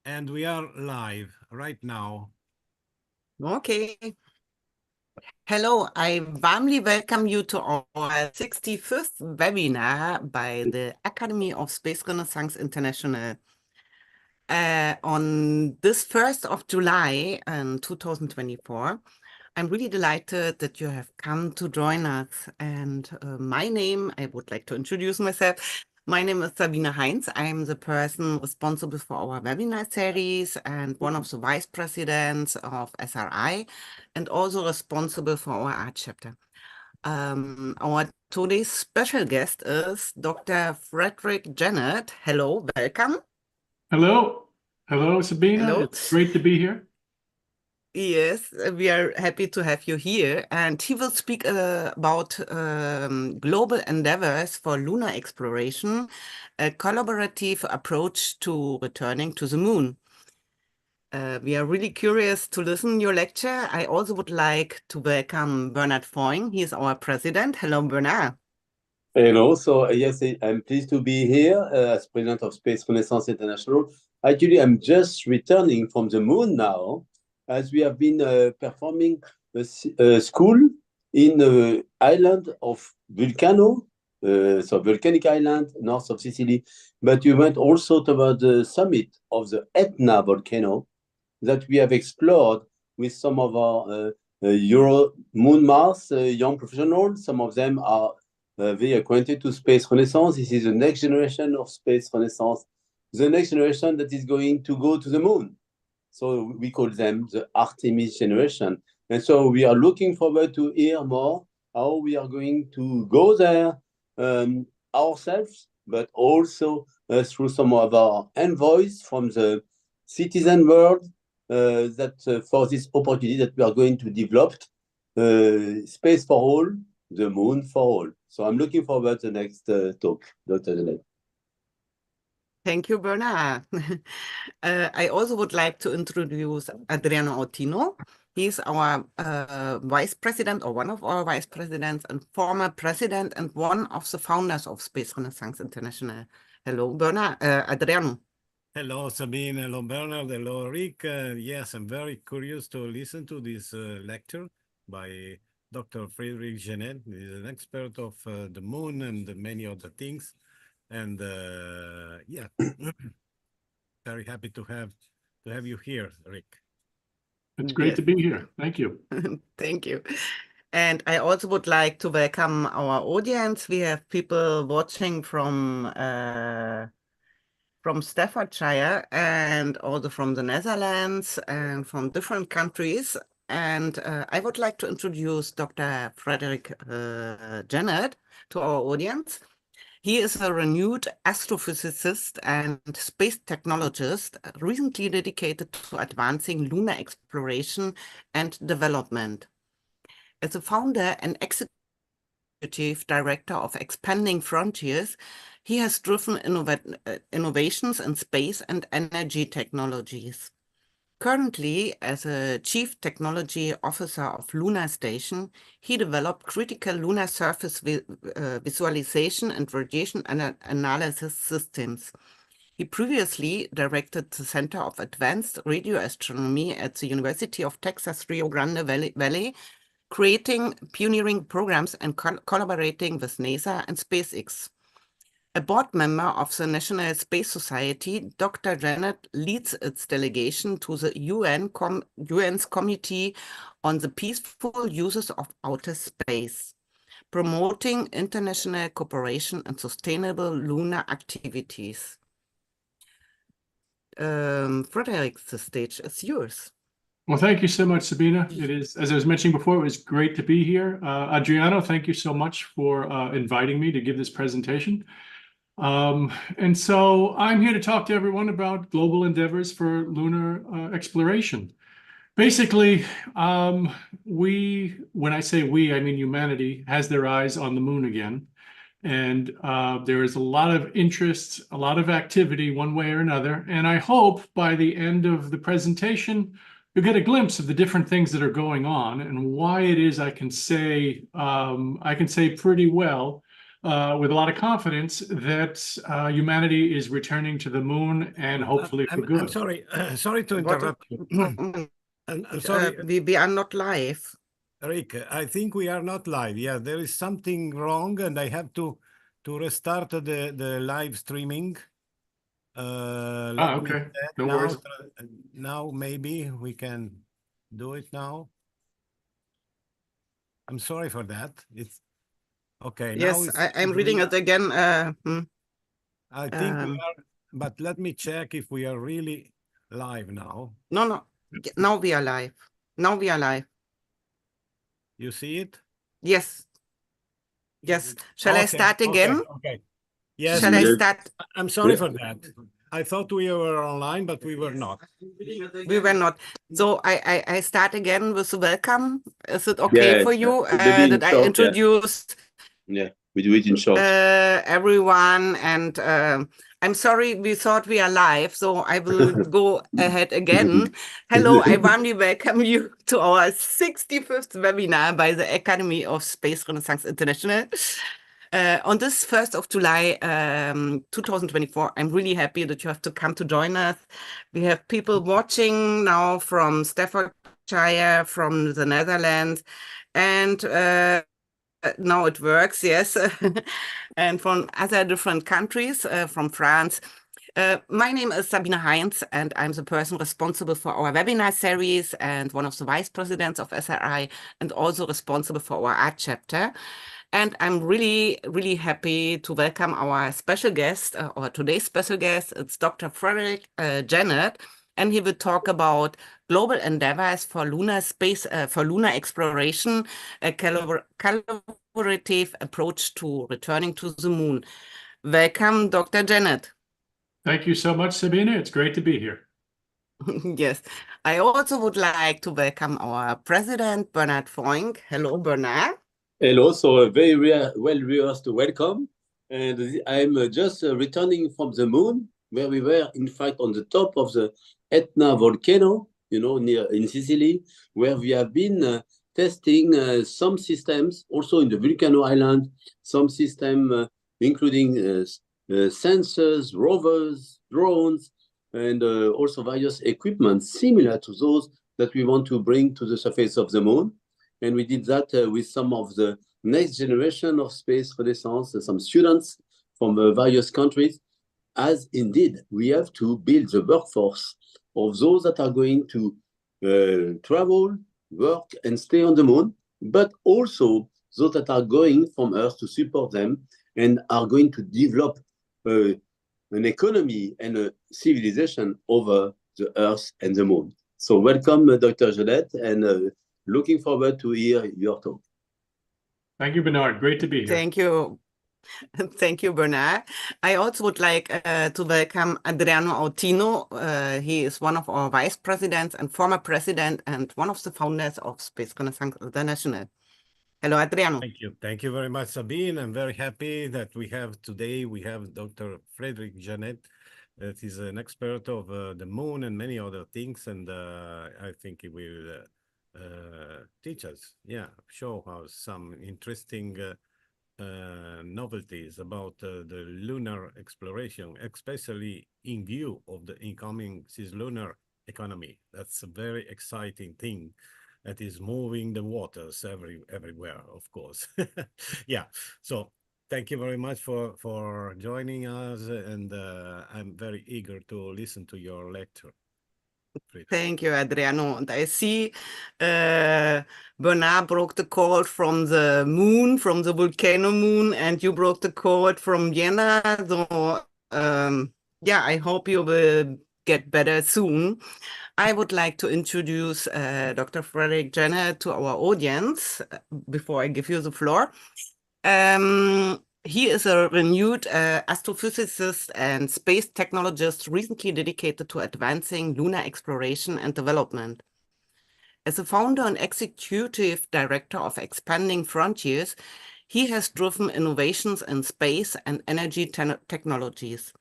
And we are live right now. Okay. Hello, I warmly welcome you to our 65th webinar by the Academy of Space Renaissance International. On this 1st of July in 2024, I'm really delighted that you have come to join us. And my name, I would like to introduce myself. My name is Sabine Heinz. I'm the person responsible for our webinar series and one of the vice presidents of SRI, and also responsible for our art chapter. Our today's special guest is Dr. Frederick Janet. Hello, welcome. Hello. Hello, Sabina. Hello. It's great to be here. Yes, we are happy to have you here. And he will speak about global endeavors for lunar exploration, a collaborative approach to returning to the moon. We are really curious to listen to your lecture. I also would like to welcome Bernard Foyng. He is our president. Hello, Bernard. Hello. So yes, I'm pleased to be here as president of Space Renaissance International. Actually, I'm just returning from the moon now, as we have been performing a school in the island of Vulcano, so volcanic island north of Sicily. But we went also toward the summit of the Etna volcano that we have explored with some of our Euro Moon Mars young professionals. Some of them are very acquainted to Space Renaissance. This is the next generation of Space Renaissance, the next generation that is going to go to the moon. So we call them the Artemis generation. And so we are looking forward to hear more how we are going to go there ourselves, but also through some of our envoys from the citizen world that for this opportunity that we are going to develop space for all, the moon for all. So I'm looking forward to the next talk, Dr. Janet. Thank you, Bernard. I also would like to introduce Adriano Ottino. He's our vice president, or one of our vice presidents, and former president and one of the founders of Space Renaissance International. Hello, Bernard. Adriano. Hello, Sabine. Hello, Bernard. Hello, Rick. Yes, I'm very curious to listen to this lecture by Dr. Frederick Genet. He's an expert of the moon and many other things. And yeah, very happy to have you here, Rick. It's great to be here. Thank you. Thank you. And I also would like to welcome our audience. We have people watching from Staffordshire and also from the Netherlands and from different countries. And I would like to introduce Dr. Frederick Janet to our audience. He is a renewed astrophysicist and space technologist, recently dedicated to advancing lunar exploration and development. As a founder and executive director of Expanding Frontiers, he has driven innovations in space and energy technologies. Currently, as a Chief Technology Officer of Lunar Station, he developed critical lunar surface visualization and radiation analysis systems. He previously directed the Center of Advanced Radio Astronomy at the University of Texas, Rio Grande Valley, creating pioneering programs and collaborating with NASA and SpaceX. A board member of the National Space Society, Dr. Janet leads its delegation to the UN's Committee on the Peaceful Uses of Outer Space, promoting international cooperation and sustainable lunar activities. Frederick, the stage is yours. Well, thank you so much, Sabina. It is, as I was mentioning before, it was great to be here. Adriano, thank you so much for inviting me to give this presentation. And so I'm here to talk to everyone about global endeavors for lunar exploration. Basically, when I say we, I mean humanity has their eyes on the moon again. And there is a lot of interest, a lot of activity one way or another. And I hope by the end of the presentation, you get a glimpse of the different things that are going on and why it is I can say pretty well with a lot of confidence that humanity is returning to the moon and hopefully for I'm good. sorry, sorry to What? interrupt you. I'm sorry, We are not live. Rick. I think we are not live. Yeah, there is something wrong, and I have to restart the live streaming. Let me Okay. check No now. worries. Now maybe we can do it now. I'm sorry for that. It's okay. Now Yes, it's I'm reading it again. I think we are, but let me check if we are really live now. No. Now we are live. Now we are live. You see it? Yes. Yes. Shall I start again? Okay. Yes, Shall I Yes. start? I'm sorry Yeah. for that. I thought we were online, but we were not. We were not. So I start again with the welcome. Is it okay Yes, for you maybe in that I short, yeah. introduce Yeah, we do it in short. everyone? And I'm sorry, we thought we are live, so I will go ahead again. Hello, I warmly welcome you to our 65th webinar by the Academy of Space Renaissance International. On this 1st of July, 2024, I'm really happy that you have to come to join us. We have people watching now from Staffordshire, from the Netherlands, and now it works, yes, and from other different countries, from France. My name is Sabine Heinz, and I'm the person responsible for our webinar series and one of the vice presidents of SRI, and also responsible for our art chapter. And I'm really, really happy to welcome our special guest, or today's special guest. It's Dr. Frederick Janet, and he will talk about global endeavors for lunar space, for lunar exploration, a collaborative approach to returning to the moon. Welcome, Dr. Janet. Thank you so much, Sabina. It's great to be here. Yes, I also would like to welcome our president, Bernard Foink. Hello, Bernard. Hello, so a very well-rehearsed welcome. And I'm just returning from the moon, where we were, in fact, on the top of the Etna volcano, near in Sicily, where we have been testing some systems, also in the Volcano Island, some system including sensors, rovers, drones, and also various equipment similar to those that we want to bring to the surface of the moon. And we did that with some of the next generation of Space Renaissance, some students from various countries, as indeed we have to build the workforce of those that are going to travel, work, and stay on the moon, but also those that are going from Earth to support them and are going to develop an economy and a civilization over the Earth and the moon. So welcome, Dr. Jeanette, and looking forward to hear your talk. Thank you, Bernard. Great to be here. Thank you. Thank you, Bernard. I also would like to welcome Adriano Autino. He is one of our vice presidents and former president and one of the founders of Space Renaissance International. Hello, Adriano. Thank you. Thank you very much, Sabine. I'm very happy that we have Dr. Frederick Janet, that is an expert of the moon and many other things. And I think he will teach us, show us some interesting novelties about the lunar exploration, especially in view of the incoming cislunar economy. That's a very exciting thing that is moving the waters everywhere, of course. Yeah, so thank you very much for joining us, and I'm very eager to listen to your lecture. Thank you, Adriano. And I see Bernard broke the code from the moon, from the volcano moon, and you broke the code from Vienna. So, I hope you will get better soon. I would like to introduce Dr. Frederick Jenner to our audience before I give you the floor. He is a renewed astrophysicist and space technologist recently dedicated to advancing lunar exploration and development. As a founder and executive director of Expanding Frontiers, he has driven innovations in space and energy technologies.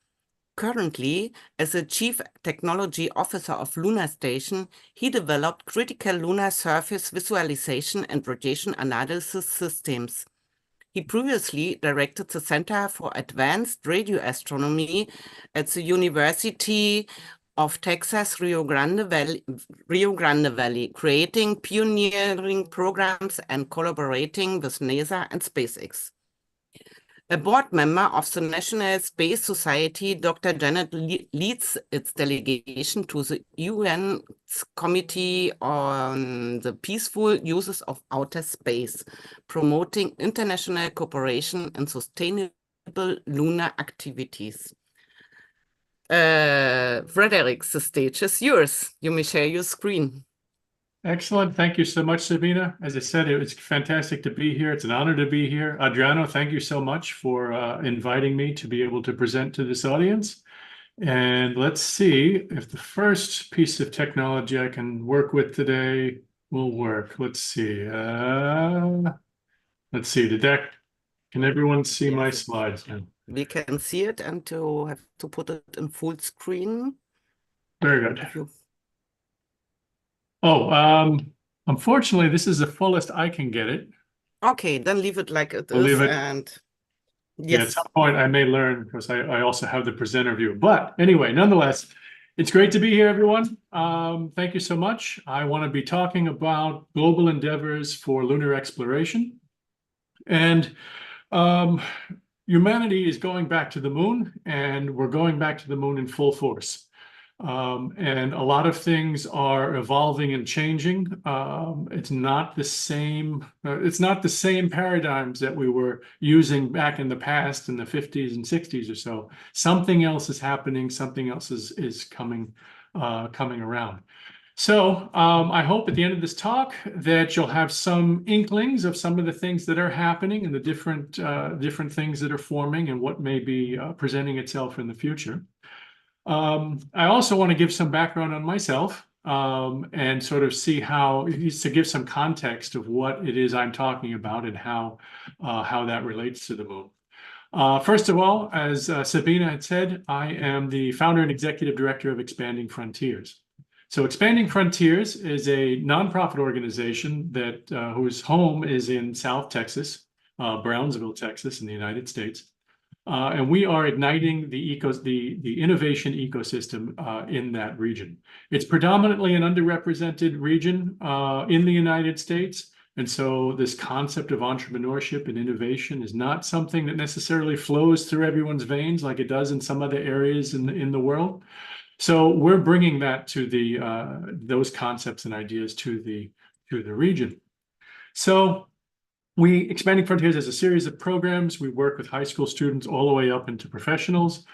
Currently, as a chief technology officer of Lunar Station, he developed critical lunar surface visualization and radiation analysis systems. He previously directed the Center for Advanced Radio Astronomy at the University of Texas, Rio Grande Valley, creating pioneering programs and collaborating with NASA and SpaceX. A board member of the National Space Society, Dr. Janet leads its delegation to the UN Committee on the Peaceful Uses of Outer Space, promoting international cooperation and sustainable lunar activities. Frederick, the stage is yours. You may share your screen. Excellent. Thank you so much, Sabina. As I said, it was fantastic to be here. It's an honor to be here. Adriano, thank you so much for inviting me to be able to present to this audience. And let's see if the first piece of technology I can work with today will work. Let's see. Can everyone see my slides now? We can see it, and you have to put it in full screen. Very good. Oh, unfortunately, this is the fullest I can get it. Okay, then leave it like it We'll is. leave it. And Yeah, at yes, some point I may learn because I also have the presenter view. But anyway, nonetheless, it's great to be here, everyone. Thank you so much. I want to be talking about global endeavors for lunar exploration. And humanity is going back to the moon, and we're going back to the moon in full force. And a lot of things are evolving and changing. It's not the same paradigms that we were using back in the past in the 50s and 60s or so. Something else is happening. Something else is coming around. So I hope at the end of this talk that you'll have some inklings of some of the things that are happening and the different things that are forming and what may be presenting itself in the future. I also want to give some background on myself and sort of see to give some context of what it is I'm talking about and how that relates to the moon. First of all, as Sabina had said, I am the founder and executive director of Expanding Frontiers. So Expanding Frontiers is a nonprofit organization that whose home is in South Texas, Brownsville, Texas, in the United States. And we are igniting the innovation ecosystem in that region. It's predominantly an underrepresented region in the United States. And so this concept of entrepreneurship and innovation is not something that necessarily flows through everyone's veins like it does in some other areas in the world. So we're bringing that to those concepts and ideas to the region. So Expanding Frontiers has a series of programs. We work with high school students all the way up into professionals,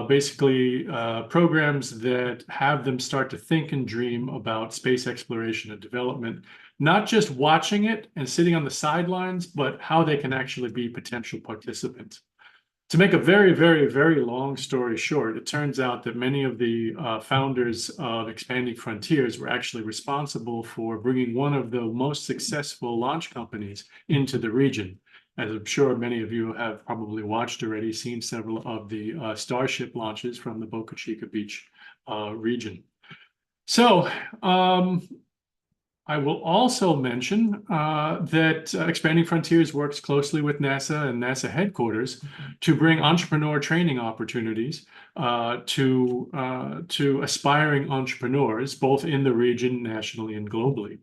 basically programs that have them start to think and dream about space exploration and development, not just watching it and sitting on the sidelines, but how they can actually be potential participants. To make a very, very, very long story short, it turns out that many of the founders of Expanding Frontiers were actually responsible for bringing one of the most successful launch companies into the region. As I'm sure many of you have probably watched already, seen several of the Starship launches from the Boca Chica Beach region. So, I will also mention that Expanding Frontiers works closely with NASA and NASA headquarters to bring entrepreneur training opportunities to aspiring entrepreneurs, both in the region, nationally, and globally.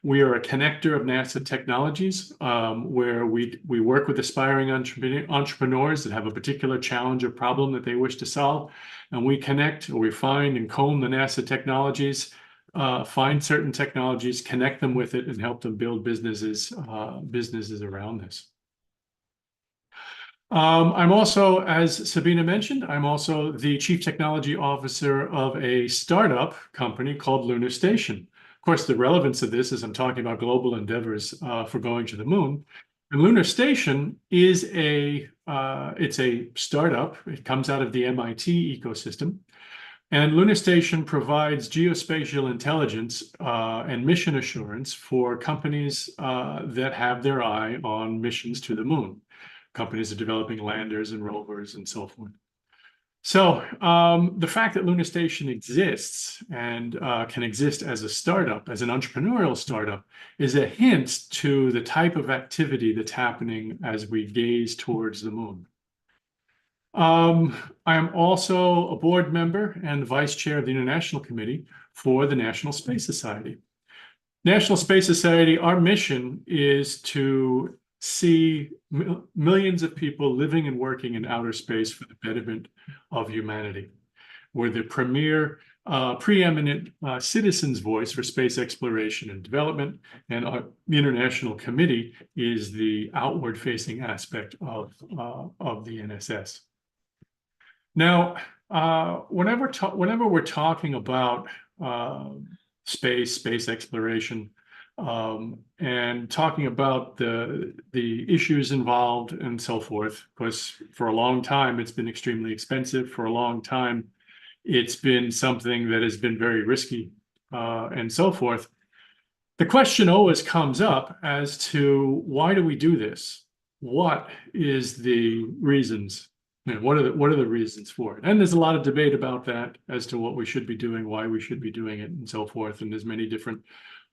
We are a connector of NASA technologies where we work with aspiring entrepreneurs that have a particular challenge or problem that they wish to solve. And we connect, or we find and comb the NASA technologies, find certain technologies, connect them with it, and help them build businesses around this. I'm also, as Sabina mentioned, I'm also the Chief Technology Officer of a startup company called Lunar Station. Of course, the relevance of this is I'm talking about global endeavors for going to the moon. And Lunar Station is it's a startup. It comes out of the MIT ecosystem. And Lunar Station provides geospatial intelligence and mission assurance for companies that have their eye on missions to the moon. Companies are developing landers and rovers and so forth. So the fact that Lunar Station exists and can exist as a startup, as an entrepreneurial startup, is a hint to the type of activity that's happening as we gaze towards the moon. I am also a board member and vice chair of the International Committee for the National Space Society. National Space Society, our mission is to see millions of people living and working in outer space for the betterment of humanity. We're the premier, preeminent citizens' voice for space exploration and development, and the International Committee is the outward-facing aspect of the NSS. Now, whenever we're talking about space exploration, and talking about the issues involved and so forth, because for a long time it's been extremely expensive. For a long time, it's been something that has been very risky, and so forth. The question always comes up as to why do we do this? What is the reasons? What are the reasons for it? And there's a lot of debate about that as to what we should be doing, why we should be doing it, and so forth. And there's many different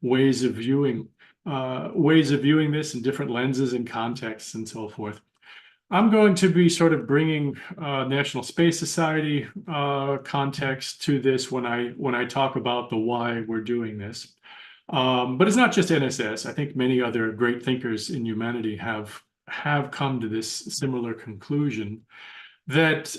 ways of viewing this in different lenses and contexts and so forth. I'm going to be sort of bringing National Space Society context to this when I talk about the why we're doing this. But it's not just NSS. I think many other great thinkers in humanity have come to this similar conclusion that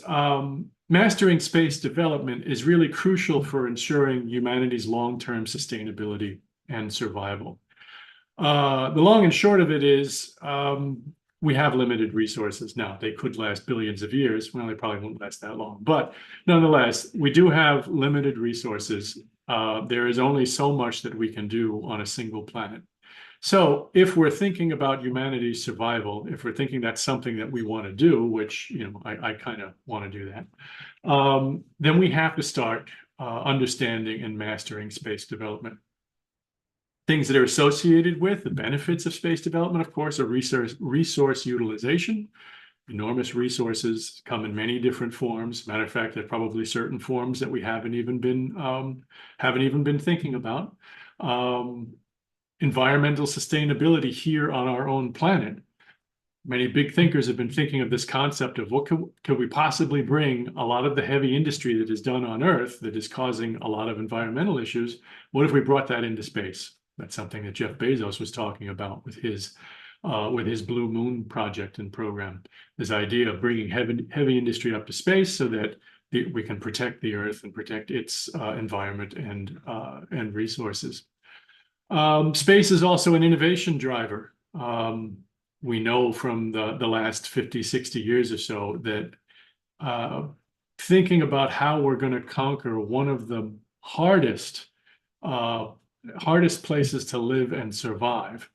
mastering space development is really crucial for ensuring humanity's long-term sustainability and survival. The long and short of it is we have limited resources. Now, they could last billions of years. Well, they probably won't last that long. But nonetheless, we do have limited resources. There is only so much that we can do on a single planet. So if we're thinking about humanity's survival, if we're thinking that's something that we want to do, which, you know, I kind of want to do that, then we have to start understanding and mastering space development. Things that are associated with the benefits of space development, of course, are resource utilization. Enormous resources come in many different forms. Matter of fact, there are probably certain forms that we haven't even been thinking about. Environmental sustainability here on our own planet. Many big thinkers have been thinking of this concept of what could we possibly bring a lot of the heavy industry that is done on Earth that is causing a lot of environmental issues. What if we brought that into space? That's something that Jeff Bezos was talking about with his Blue Moon project and program. This idea of bringing heavy industry up to space so that we can protect the Earth and protect its environment and resources. Space is also an innovation driver. We know from the last 50, 60 years or so that thinking about how we're going to conquer one of the hardest places to live and survive.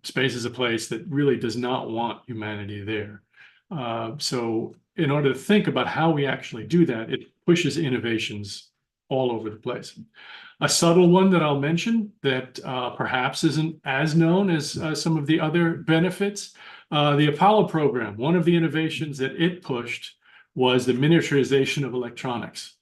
Space is a place that really does not want humanity there. So in order to think about how we actually do that, it pushes innovations all over the place. A subtle one that I'll mention that perhaps isn't as known as some of the other benefits, the Apollo program, one of the innovations that it pushed was the miniaturization of electronics.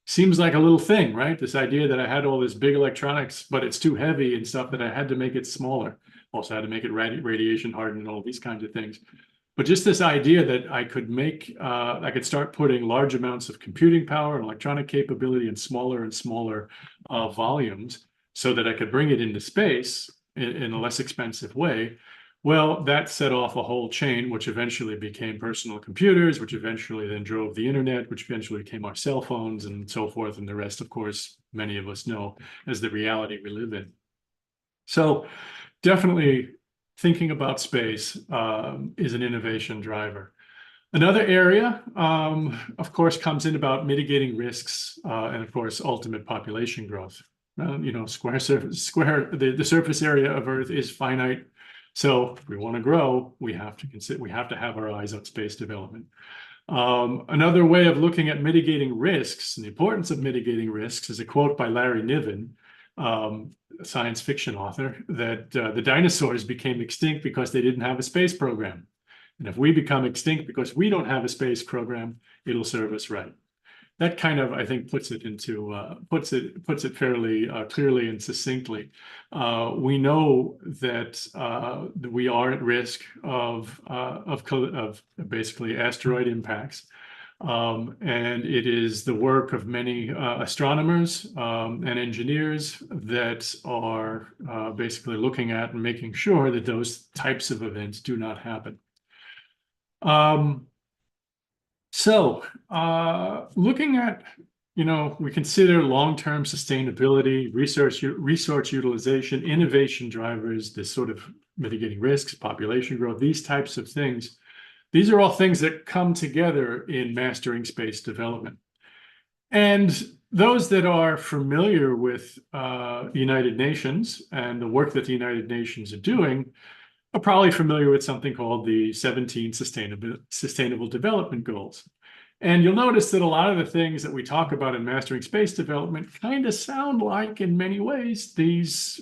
Seems like a little thing, right? This idea that I had all this big electronics, but it's too heavy and stuff that I had to make it smaller. Also had to make it radiation hardened and all these kinds of things. But just this idea that I could start putting large amounts of computing power and electronic capability in smaller and smaller volumes so that I could bring it into space in a less expensive way. Well, that set off a whole chain, which eventually became personal computers, which eventually then drove the internet, which eventually became our cell phones and so forth. And the rest, of course, many of us know as the reality we live in. So definitely thinking about space is an innovation driver. Another area, of course, comes in about mitigating risks and, of course, ultimate population growth. You know, the surface area of Earth is finite. So if we want to grow, we have to have our eyes on space development. Another way of looking at mitigating risks and the importance of mitigating risks is a quote by Larry Niven, a science fiction author, that the dinosaurs became extinct because they didn't have a space program. And if we become extinct because we don't have a space program, it'll serve us right. That kind of, I think, puts it into puts it fairly clearly and succinctly. We know that we are at risk of basically asteroid impacts. And it is the work of many astronomers and engineers that are basically looking at and making sure that those types of events do not happen. So looking at, we consider long-term sustainability, resource utilization, innovation drivers, this sort of mitigating risks, population growth, these types of things. These are all things that come together in mastering space development. And those that are familiar with the United Nations and the work that the United Nations are doing are probably familiar with something called the 17 Sustainable Development Goals. And you'll notice that a lot of the things that we talk about in mastering space development kind of sound like, in many ways, these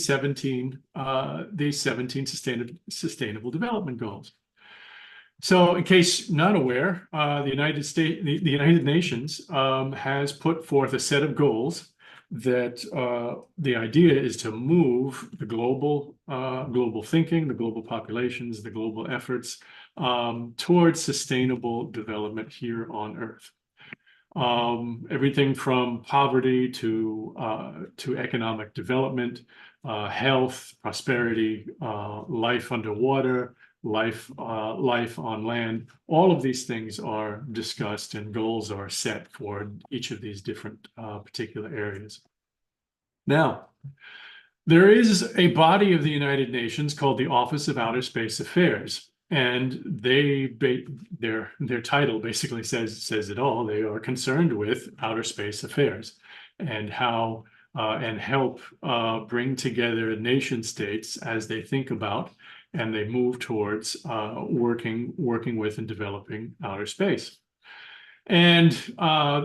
17 Sustainable Development Goals. So, in case not aware, the United Nations has put forth a set of goals that the idea is to move the global thinking, the global populations, the global efforts towards sustainable development here on Earth. Everything from poverty to economic development, health, prosperity, life underwater, life on land. All of these things are discussed and goals are set for each of these different particular areas. Now, there is a body of the United Nations called the Office of Outer Space Affairs, and their title basically says it all. They are concerned with outer space affairs and how and help bring together nation states as they think about and they move towards working with and developing outer space. And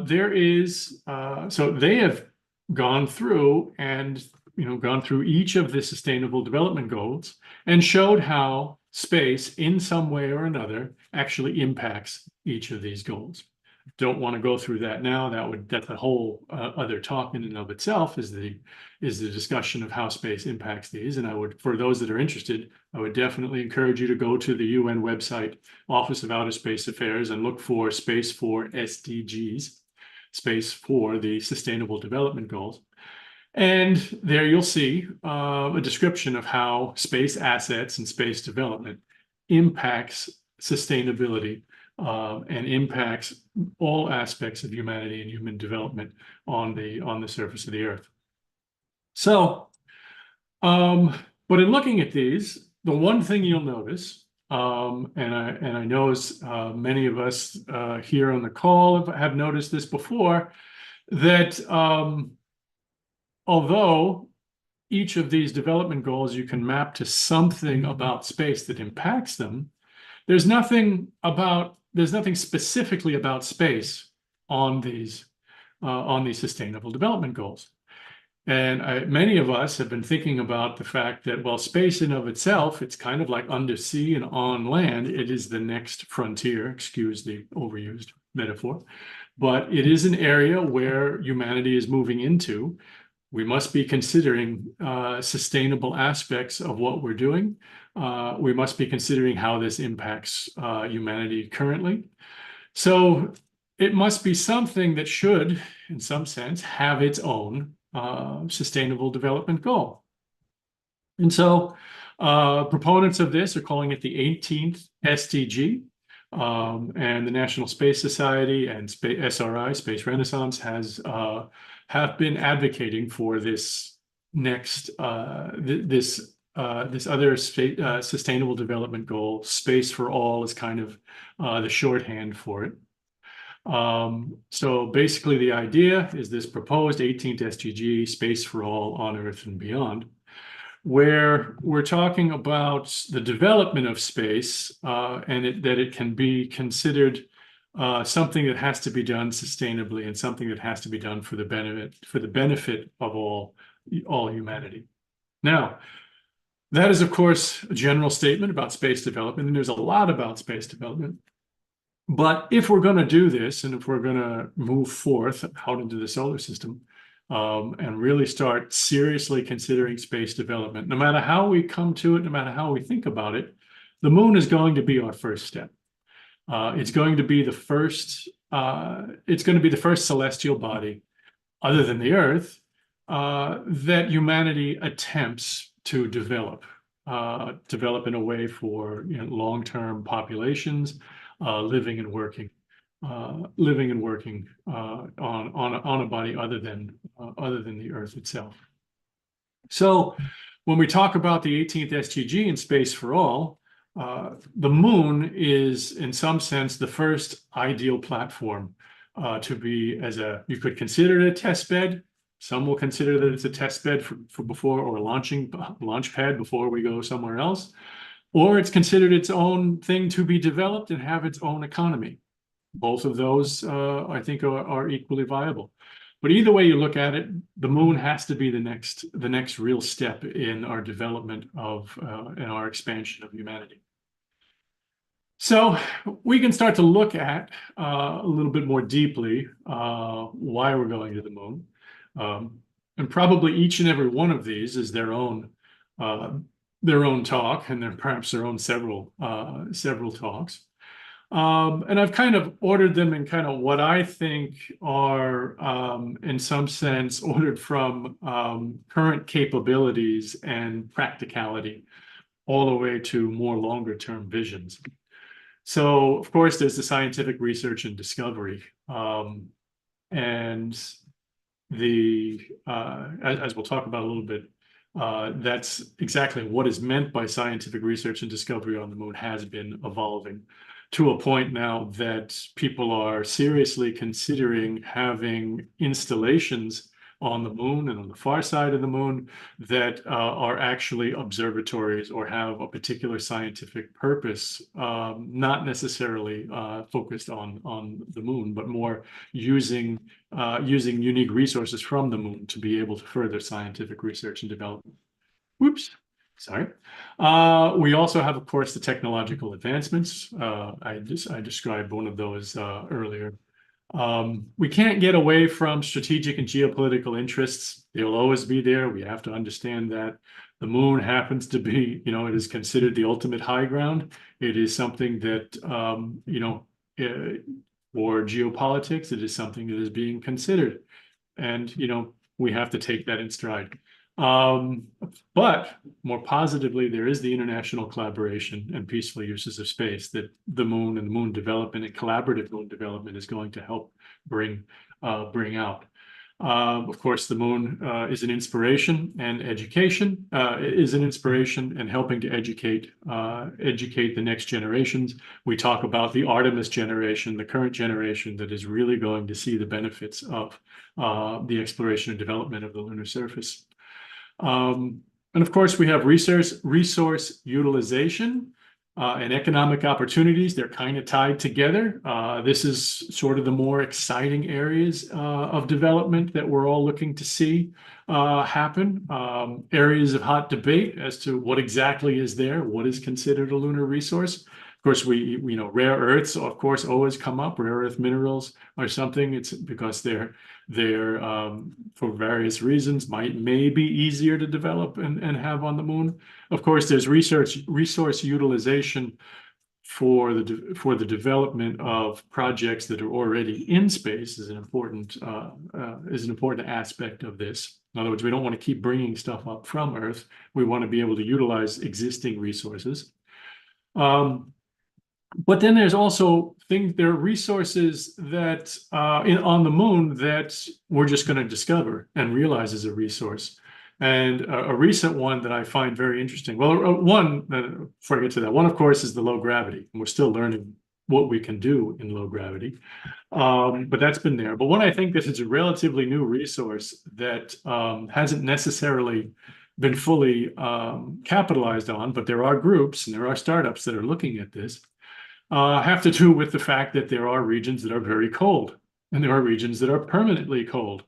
there is, so they have gone through and gone through each of the Sustainable Development Goals and showed how space in some way or another actually impacts each of these goals. Don't want to go through that now. That's a whole other talk in and of itself, is the discussion of how space impacts these. And I would, for those that are interested, I would definitely encourage you to go to the UN website, Office of Outer Space Affairs, and look for Space for SDGs, Space for the Sustainable Development Goals. And there you'll see a description of how space assets and space development impacts sustainability and impacts all aspects of humanity and human development on the surface of the Earth. So, but in looking at these, the one thing you'll notice, and I know as many of us here on the call have noticed this before, that although each of these development goals you can map to something about space that impacts them, there's nothing specifically about space on these sustainable development goals. And many of us have been thinking about the fact that, well, space in of itself, it's kind of like undersea and on land. It is the next frontier, excuse the overused metaphor, but it is an area where humanity is moving into. We must be considering sustainable aspects of what we're doing. We must be considering how this impacts humanity currently. So it must be something that should, in some sense, have its own sustainable development goal. And so proponents of this are calling it the 18th SDG. And the National Space Society and SRI, Space Renaissance, have been advocating for this next this other sustainable development goal. Space for all is kind of the shorthand for it. So basically, the idea is this proposed 18th SDG, Space for All on Earth and Beyond, where we're talking about the development of space and that it can be considered something that has to be done sustainably and something that has to be done for the benefit of all humanity. Now, That is, of course, a general statement about space development, and there's a lot about space development. But if we're going to do this, and if we're going to move forth out into the solar system, and really start seriously considering space development, no matter how we come to it, no matter how we think about it, the moon is going to be our first step. It's going to be the first. It's going to be the first celestial body, other than the Earth, that humanity attempts to develop in a way for long-term populations living and working on a body other than the Earth itself. So when we talk about the 18th SDG in Space for All, the moon is, in some sense, the first ideal platform to be you could consider it a test bed. Some will consider that it's a test bed for before, or a launch pad before we go somewhere else. Or it's considered its own thing to be developed and have its own economy. Both of those, I think, are equally viable. But either way you look at it, the moon has to be the next real step in our development of in our expansion of humanity. So we can start to look at a little bit more deeply why we're going to the moon. And probably each and every one of these is their own talk, and then perhaps their own several talks. And I've kind of ordered them in kind of what I think are, in some sense, ordered from current capabilities and practicality, all the way to more longer-term visions. So, of course, there's the scientific research and discovery, and as we'll talk about a little bit, that's exactly what is meant by scientific research and discovery on the moon has been evolving to a point now that people are seriously considering having installations on the moon and on the far side of the moon that are actually observatories or have a particular scientific purpose, not necessarily focused on the moon, but more using unique resources from the moon to be able to further scientific research and development. Whoops. Sorry. We also have, of course, the technological advancements. I described one of those earlier. We can't get away from strategic and geopolitical interests. They'll always be there. We have to understand that. The moon happens to be, it is considered the ultimate high ground. It is something that, for geopolitics, it is something that is being considered. And, we have to take that in stride. But more positively, there is the international collaboration and peaceful uses of space that the moon and the moon development and collaborative moon development is going to help bring out. Of course, the moon is an inspiration, and education is an inspiration, and helping to educate the next generations. We talk about the Artemis generation, the current generation that is really going to see the benefits of the exploration and development of the lunar surface. And of course, we have resource utilization and economic opportunities. They're kind of tied together. This is sort of the more exciting areas of development that we're all looking to see happen. Areas of hot debate as to what exactly is there, what is considered a lunar resource. Of course, we rare earths, of course, always come up. Rare earth minerals are something. It's because they're for various reasons may be easier to develop and have on the moon. Of course, there's resource utilization for the development of projects that are already in space is an important aspect of this. In other words, we don't want to keep bringing stuff up from Earth. We want to be able to utilize existing resources. But then there's also there are resources that on the moon that we're just going to discover and realize as a resource. And a recent one that I find very interesting. Well, before I get to that, one, of course, is the low gravity. And we're still learning what we can do in low gravity. But that's been there. But one I think that is a relatively new resource that hasn't necessarily been fully capitalized on, but there are groups and there are startups that are looking at this. Have to do with the fact that there are regions that are very cold, and there are regions that are permanently cold.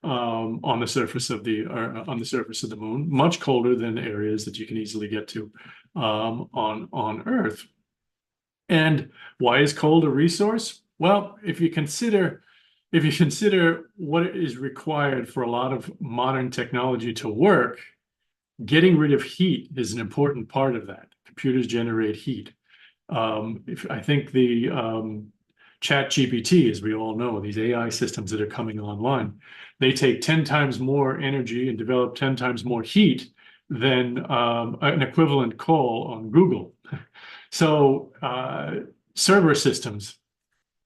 on the surface of the moon, much colder than areas that you can easily get to on Earth. And why is cold a resource? Well, if you consider what is required for a lot of modern technology to work, getting rid of heat is an important part of that. Computers generate heat. I think the ChatGPT, as we all know, these AI systems that are coming online, they take 10 times more energy and develop 10 times more heat than an equivalent call on Google. So server systems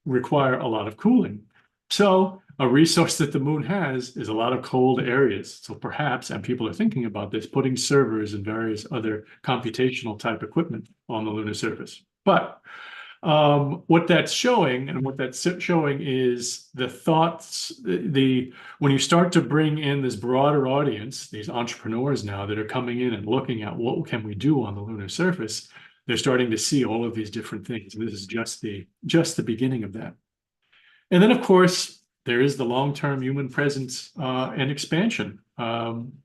require a lot of cooling. So a resource that the moon has is a lot of cold areas. So perhaps, and people are thinking about this, putting servers and various other computational type equipment on the lunar surface. But what that's showing, is the thoughts, when you start to bring in this broader audience, these entrepreneurs now that are coming in and looking at what can we do on the lunar surface, they're starting to see all of these different things. And this is just the beginning of that. And then, of course, there is the long-term human presence and expansion.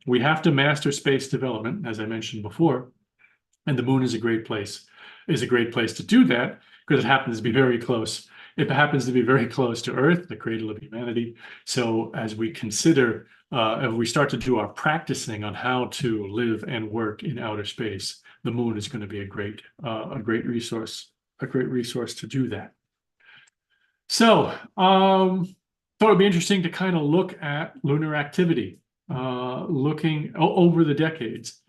We have to master space development, as I mentioned before, and the moon is a great place to do that because it happens to be very close. It happens to be very close to Earth, the cradle of humanity. So as we consider, if we start to do our practicing on how to live and work in outer space, the moon is going to be a great resource to do that. So, thought it would be interesting to kind of look at lunar activity, looking over the decades.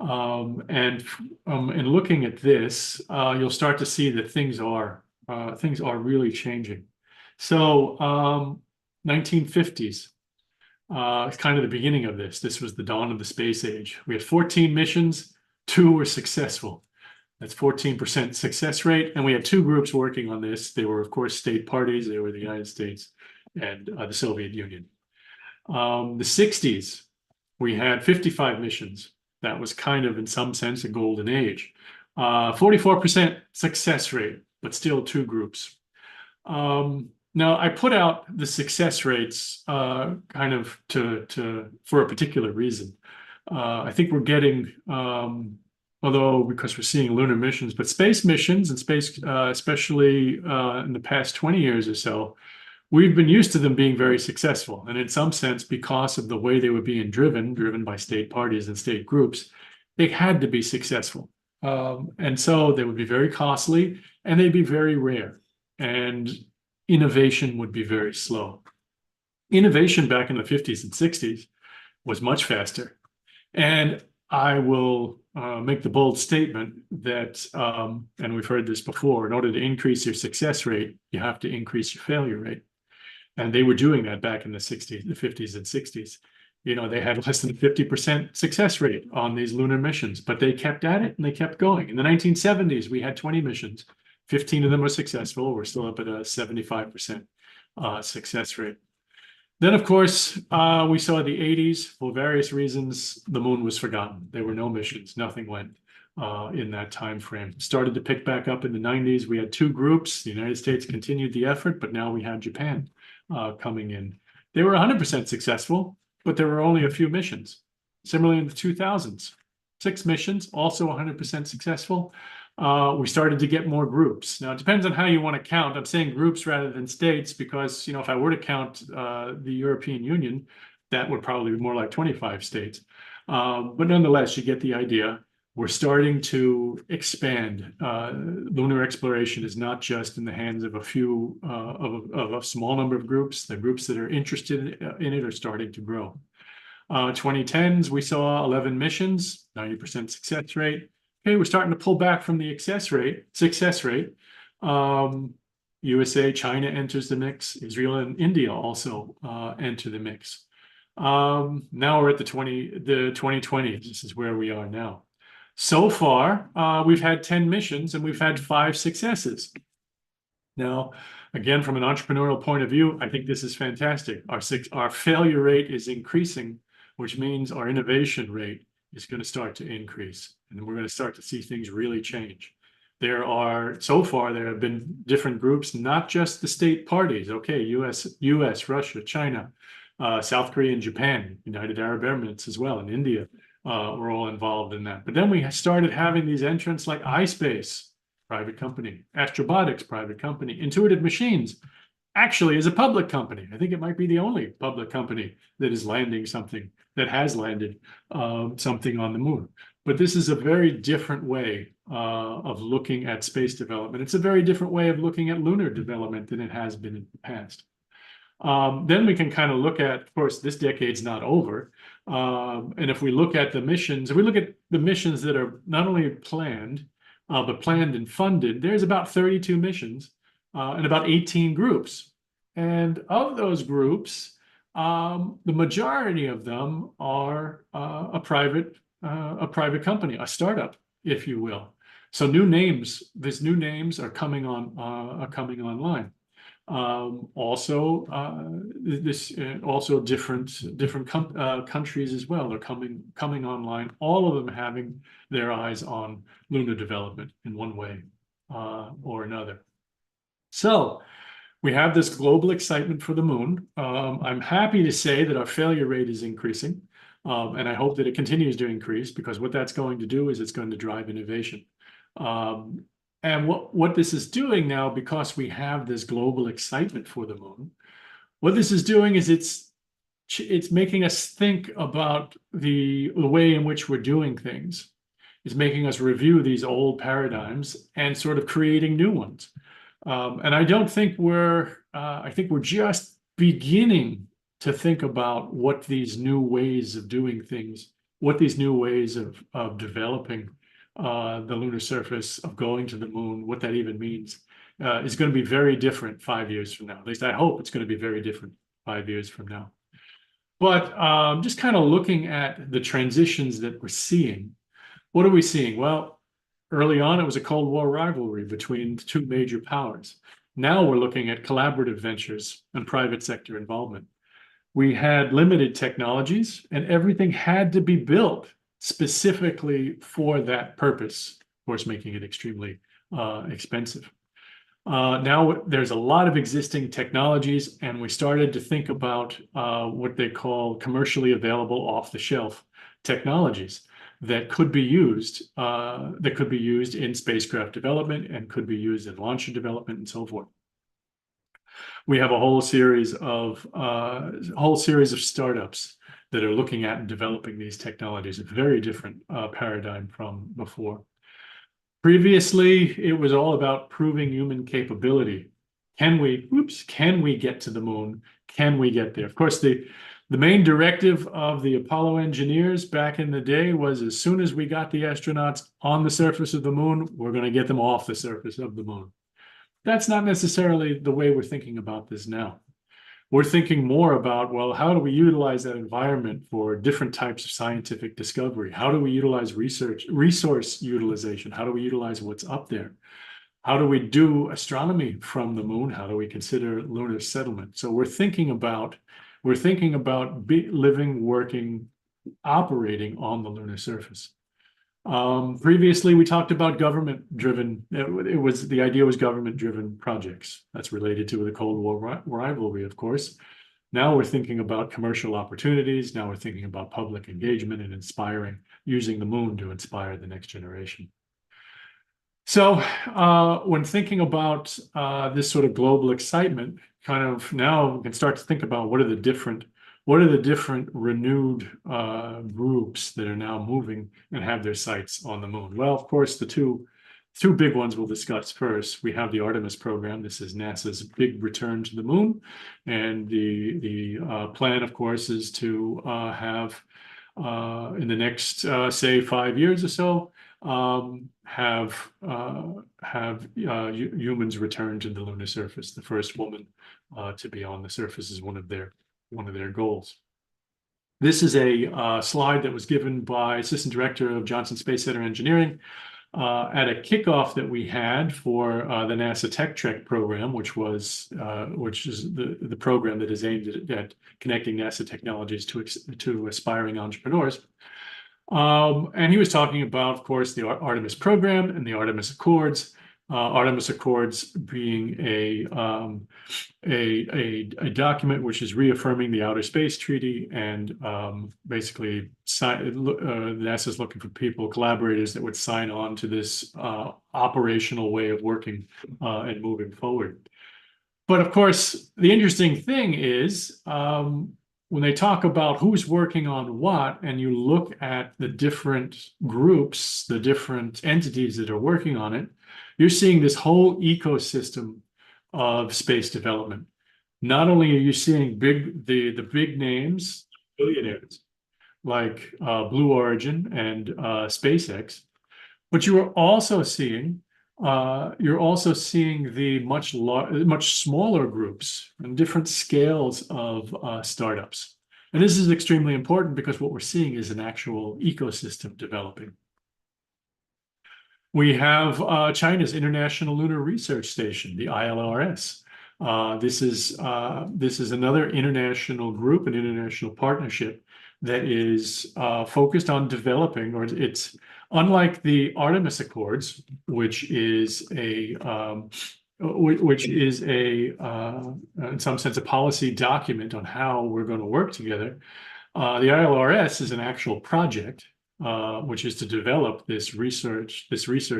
And looking at this, you'll start to see that things are really changing. So 1950s, it's kind of the beginning of this. This was the dawn of the space age. We had 14 missions, 2 were successful. That's 14% success rate. And we had 2 groups working on this. They were, of course, state parties. They were the United States and the Soviet Union. The 60s, we had 55 missions. That was kind of, in some sense, a golden age. 44% success rate, but still 2 groups. Now, I put out the success rates kind of for a particular reason. I think we're getting, although because we're seeing lunar missions, but space missions and space, especially in the past 20 years or so, we've been used to them being very successful. And in some sense, because of the way they were being driven by state parties and state groups, they had to be successful. And so they would be very costly and they'd be very rare. And innovation would be very slow. Innovation back in the 50s and 60s was much faster. And I will make the bold statement that, and we've heard this before, in order to increase your success rate, you have to increase your failure rate. And they were doing that back in the 60s, the 50s and 60s. You know, they had less than a 50% success rate on these lunar missions, but they kept at it and they kept going. In the 1970s, we had 20 missions. 15 of them were successful. We're still up at a 75% success rate. Then, of course, we saw the 80s. For various reasons, the moon was forgotten. There were no missions. Nothing went in that time frame. Started to pick back up in the 90s. We had 2 groups. The United States continued the effort, but now we have Japan coming in. They were 100% successful, but there were only a few missions. Similarly, in the 2000s, 6 missions, also 100% successful. We started to get more groups. Now, it depends on how you want to count. I'm saying groups rather than states because, you know, if I were to count the European Union, that would probably be more like 25 states. But nonetheless, you get the idea. We're starting to expand. Lunar exploration is not just in the hands of a few, of a small number of groups. The groups that are interested in it are starting to grow. 2010s, we saw 11 missions, 90% success rate. Okay, we're starting to pull back from the success rate. USA, China enters the mix. Israel and India also enter the mix. Now we're at the 2020s. This is where we are now. So far, we've had 10 missions and we've had 5 successes. Now, again, from an entrepreneurial point of view, I think this is fantastic. Our failure rate is increasing, which means our innovation rate is going to start to increase. And we're going to start to see things really change. So far, there have been different groups, not just the state parties. Okay, US, Russia, China, South Korea and Japan, United Arab Emirates as well, and India were all involved in that. But then we started having these entrants like iSpace, private company, Astrobotics, private company, Intuitive Machines, actually is a public company. I think it might be the only public company that is landing something, that has landed something on the moon. But this is a very different way of looking at space development. It's a very different way of looking at lunar development than it has been in the past. Then we can kind of look at, of course, this decade's not over. And if we look at the missions, if we look at the missions that are not only planned, but planned and funded, there's about 32 missions and about 18 groups. And of those groups, the majority of them are a private company, a startup, if you will. So new names, these new names are coming online. Also different countries as well are coming online. All of them having their eyes on lunar development in one way or another. So we have this global excitement for the moon. I'm happy to say that our failure rate is increasing, and I hope that it continues to increase, because what that's going to do is it's going to drive innovation. And what this is doing now, because we have this global excitement for the moon, what this is doing is it's making us think about the way in which we're doing things. It's making us review these old paradigms and sort of creating new ones. And I don't think I think we're just beginning to think about what these new ways of doing things, what these new ways of developing the lunar surface, of going to the moon, what that even means, is going to be very different 5 years from now. At least I hope it's going to be very different 5 years from now. But just kind of looking at the transitions that we're seeing, what are we seeing? Well, early on, it was a Cold War rivalry between the two major powers. Now we're looking at collaborative ventures and private sector involvement. We had limited technologies, and everything had to be built specifically for that purpose, of course, making it extremely expensive. Now there's a lot of existing technologies, and we started to think about what they call commercially available off-the-shelf technologies that could be used in spacecraft development and could be used in launcher development and so forth. We have a whole series of startups that are looking at and developing these technologies, a very different paradigm from before. Previously, it was all about proving human capability. Can we get to the moon? Can we get there? Of course, the main directive of the Apollo engineers back in the day was, as soon as we got the astronauts on the surface of the moon, we're going to get them off the surface of the moon. That's not necessarily the way we're thinking about this now. We're thinking more about, well, how do we utilize that environment for different types of scientific discovery? How do we utilize resource utilization? How do we utilize what's up there? How do we do astronomy from the moon? How do we consider lunar settlement? So we're thinking about living, working, operating on the lunar surface. Previously, we talked about government-driven. The idea was government-driven projects. That's related to the Cold War rivalry, of course. Now we're thinking about commercial opportunities. Now we're thinking about public engagement and using the moon to inspire the next generation. So when thinking about this sort of global excitement, kind of now we can start to think about what are the different renewed groups that are now moving and have their sights on the moon. Well, of course, the two big ones we'll discuss first. We have the Artemis program. This is NASA's big return to the moon, and the plan, of course, is to have in the next say 5 years or so have humans return to the lunar surface. The first woman to be on the surface is one of their goals. This is a slide that was given by Assistant Director of Johnson Space Center Engineering at a kickoff that we had for the NASA Tech Trek program, which is the program that is aimed at connecting NASA technologies to aspiring entrepreneurs. And he was talking about, of course, the Artemis program and the Artemis Accords. Artemis Accords being a document which is reaffirming the Outer Space Treaty, and basically NASA's looking for people, collaborators that would sign on to this operational way of working and moving forward. But of course, the interesting thing is when they talk about who's working on what, and you look at the different groups, the different entities that are working on it, you're seeing this whole ecosystem of space development. Not only are you seeing the big names, billionaires, like Blue Origin and SpaceX, but you are also seeing the much smaller groups and different scales of startups. And this is extremely important because what we're seeing is an actual ecosystem developing. We have China's International Lunar Research Station, the ILRS. This is another international group, an international partnership that is focused on developing, or it's unlike the Artemis Accords, which is in some sense a policy document on how we're going to work together. The ILRS is an actual project, which is to develop this research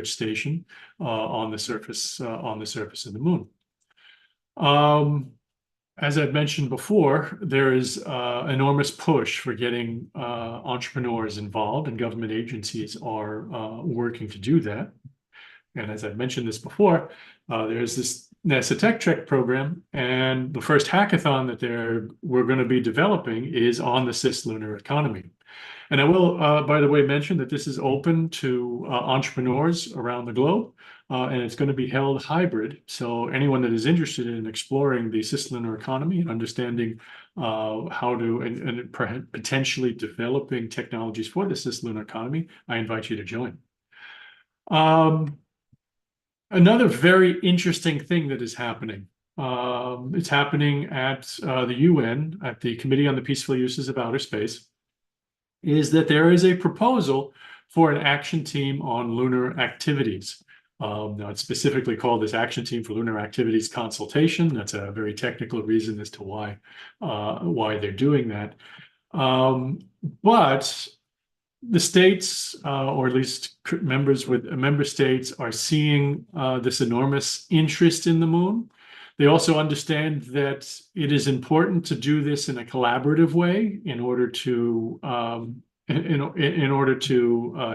station on the surface of the moon. As I've mentioned before, there is enormous push for getting entrepreneurs involved, and government agencies are working to do that. And as I've mentioned this before, there's this NASA Tech Trek program, and the first hackathon that we're going to be developing is on the cislunar economy. And I will, by the way, mention that this is open to entrepreneurs around the globe, and it's going to be held hybrid. So anyone that is interested in exploring the cislunar economy and understanding how to, and potentially developing technologies for the cislunar economy, I invite you to join. Another very interesting thing that is happening, it's happening at the UN, at the Committee on the Peaceful Uses of Outer Space, is that there is a proposal for an action team on lunar activities. Now it's specifically called this Action Team for Lunar Activities Consultation. That's a very technical reason as to why they're doing that. But the states, or at least member states, are seeing this enormous interest in the moon. They also understand that it is important to do this in a collaborative way in order to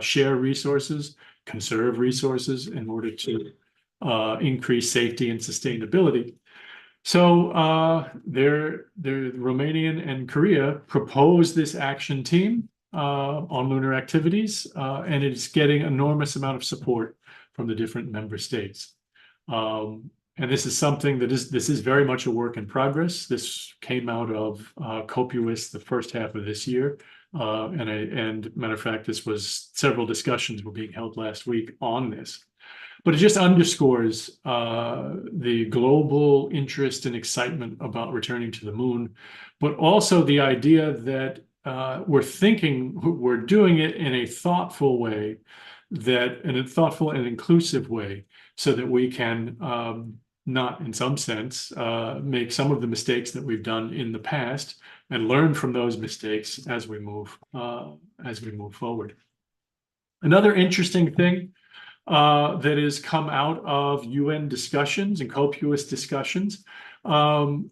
share resources, conserve resources, in order to increase safety and sustainability. So the Romanian and Korea proposed this action team on lunar activities, and it's getting an enormous amount of support from the different member states. And this is something that this is very much a work in progress. This came out of COPUIS the first half of this year. And matter of fact, several discussions were being held last week on this. But it just underscores the global interest and excitement about returning to the moon, but also the idea that we're doing it in a thoughtful way, in a thoughtful and inclusive way, so that we can not, in some sense, make some of the mistakes that we've done in the past and learn from those mistakes as we move forward. Another interesting thing that has come out of UN discussions and COPUIS discussions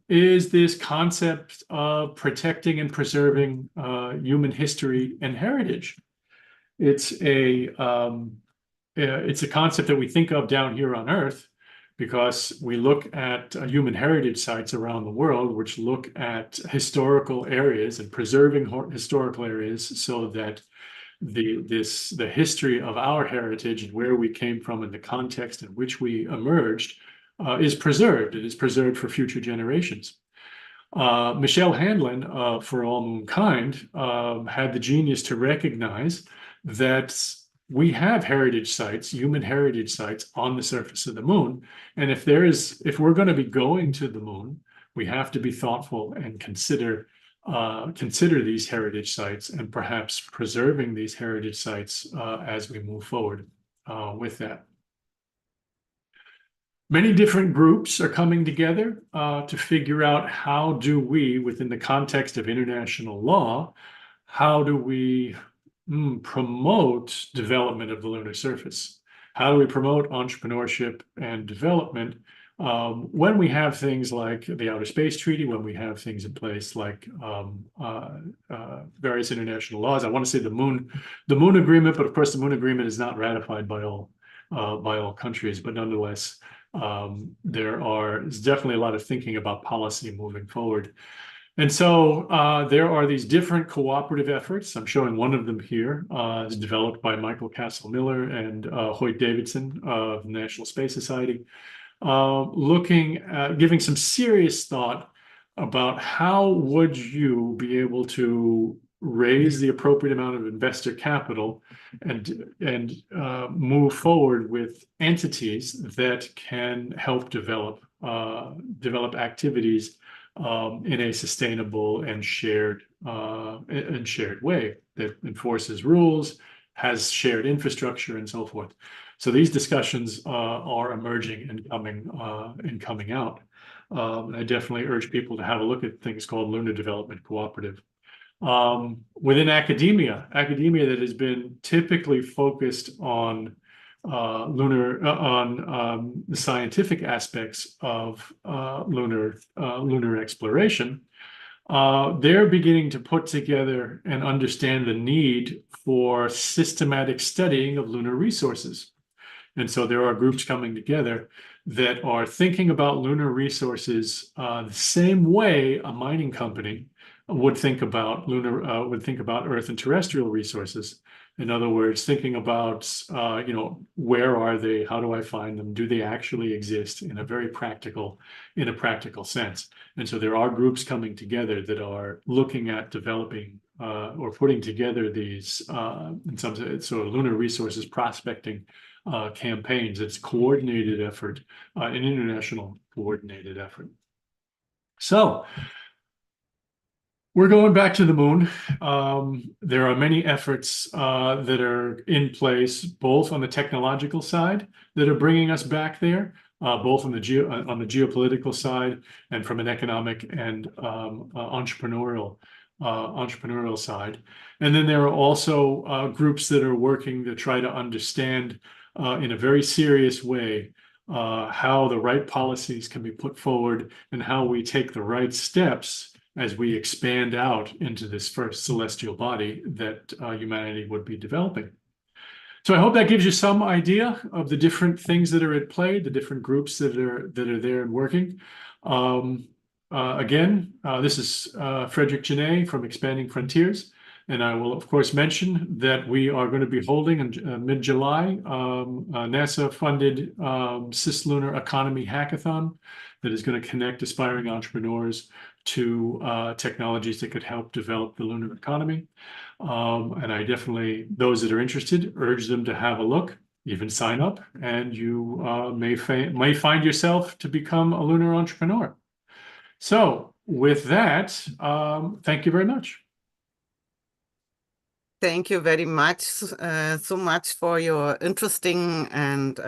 is this concept of protecting and preserving human history and heritage. It's a concept that we think of down here on Earth, because we look at human heritage sites around the world, which look at historical areas and preserving historical areas, so that the history of our heritage and where we came from and the context in which we emerged is preserved. It is preserved for future generations. Michelle Hanlon, for All Moonkind, had the genius to recognize that we have heritage sites, human heritage sites, on the surface of the moon. And if we're going to be going to the moon, we have to be thoughtful and consider these heritage sites, and perhaps preserving these heritage sites as we move forward with that. Many different groups are coming together to figure out how do we, within the context of international law, how do we promote development of the lunar surface? How do we promote entrepreneurship and development when we have things like the Outer Space Treaty, when we have things in place like various international laws? I want to say the Moon Agreement, but of course the Moon Agreement is not ratified by all countries, but nonetheless, there's definitely a lot of thinking about policy moving forward. And so there are these different cooperative efforts. I'm showing one of them here. It's developed by Michael Castle-Miller and Hoyt Davidson of the National Space Society, looking at giving some serious thought about how would you be able to raise the appropriate amount of investor capital and move forward with entities that can help develop activities in a sustainable and shared way that enforces rules, has shared infrastructure, and so forth. So these discussions are emerging and coming out. I definitely urge people to have a look at things called Lunar Development Cooperative. Within academia that has been typically focused on the scientific aspects of lunar exploration, they're beginning to put together and understand the need for systematic studying of lunar resources. And so there are groups coming together that are thinking about lunar resources the same way a mining company would think about Earth and terrestrial resources. In other words, thinking about, where are they? How do I find them? Do they actually exist in a practical sense? And so there are groups coming together that are looking at developing or putting together these, in some sense, sort of lunar resources prospecting campaigns. It's coordinated effort, an international coordinated effort. So we're going back to the moon. There are many efforts that are in place, both on the technological side that are bringing us back there, both on the geopolitical side and from an economic and entrepreneurial side. And then there are also groups that are working to try to understand in a very serious way how the right policies can be put forward and how we take the right steps as we expand out into this first celestial body that humanity would be developing. So I hope that gives you some idea of the different things that are at play, the different groups that are there and working. Again, this is Frederick Genet from Expanding Frontiers. And I will, of course, mention that we are going to be holding in mid-July a NASA-funded Cislunar Economy Hackathon that is going to connect aspiring entrepreneurs to technologies that could help develop the lunar economy. And I definitely, those that are interested, urge them to have a look, even sign up, and you may find yourself to become a lunar entrepreneur. So with that, thank you very much. Thank you very much, so much for your interesting and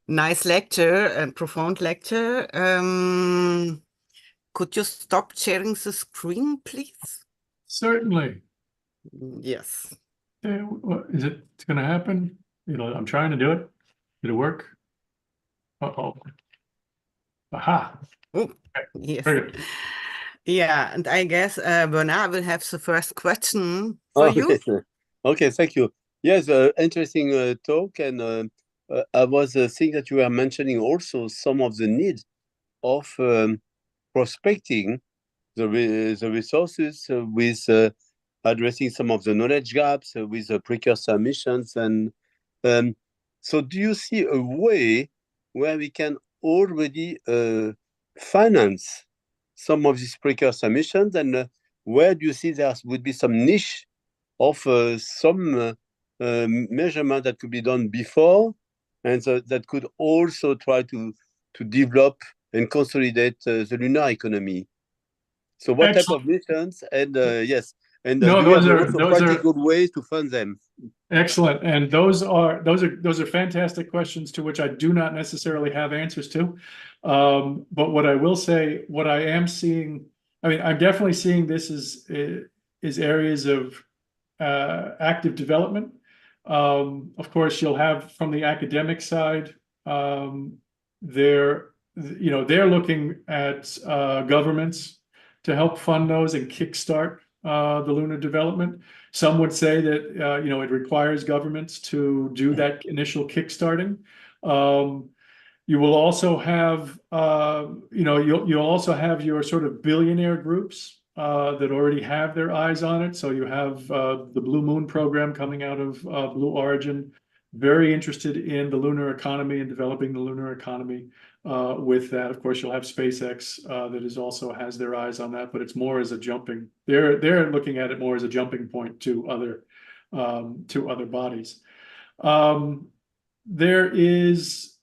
nice lecture and profound lecture. Could you stop sharing the screen, please? Certainly. Yes. Is it going to happen? I'm trying to do it. Did it work? Uh-oh. Aha. Oh, yes. Very good. Yeah, and I guess Bernard will have the first question for you. Okay, thank you. Yes, interesting talk, and I was thinking that you were mentioning also some of the need of prospecting the resources with addressing some of the knowledge gaps with the precursor missions, and so do you see a way where we can already finance some of these precursor missions, and where do you see there would be some niche of some measurement that could be done before, and so that could also try to develop and consolidate the lunar economy? So what type of missions? And yes, And No, do you have those also are practical ways to fund them? excellent. And those are fantastic questions to which I do not necessarily have answers to. But what I will say, what I am seeing, I mean, I'm definitely seeing this is areas of active development. Of course, you'll have from the academic side, they're looking at governments to help fund those and kickstart the lunar development. Some would say that it requires governments to do that initial kickstarting. You will also have you'll also have your sort of billionaire groups that already have their eyes on it. So you have the Blue Moon program coming out of Blue Origin, very interested in the lunar economy and developing the lunar economy. With that, of course, you'll have SpaceX that is also has their eyes on that, but it's more as a jumping. They're looking at it more as a jumping point to other bodies. There is.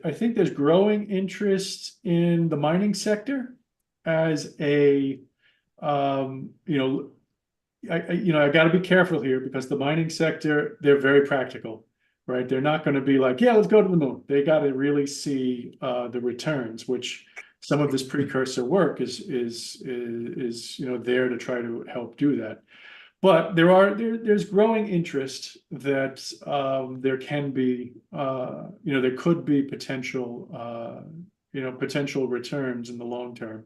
I think there's growing interest in the mining sector as a, I got to be careful here because the mining sector, they're very practical, right? They're not going to be like, yeah, let's go to the moon. They got to really see the returns, which some of this precursor work is there to try to help do that. But there's growing interest that there can be, there could be potential, potential returns in the long term